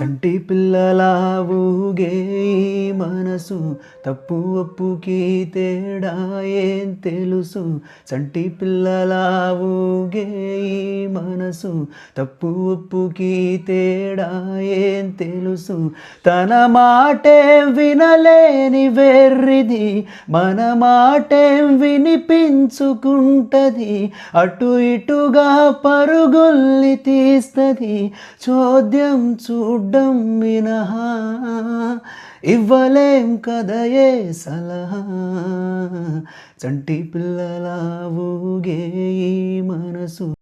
చంటి పిల్లల ఊగే ఈ మనసు తప్పు ఒప్పుకి తేడా ఏం తెలుసు. చంటి పిల్లల ఊగే ఈ మనసు తప్పు ఒప్పుకి తేడా ఏం తెలుసు. తన మాటేం వినలేని వెర్రిది మన మాటేం వినిపించుకుంటది. అటు ఇటుగా పరుగుల్ని తీస్తది చోద్యం చూడ్డం మినహా ఇవ్వలేం కదయే సలహా. చంటి పిల్లల ఊగే ఈ మనసు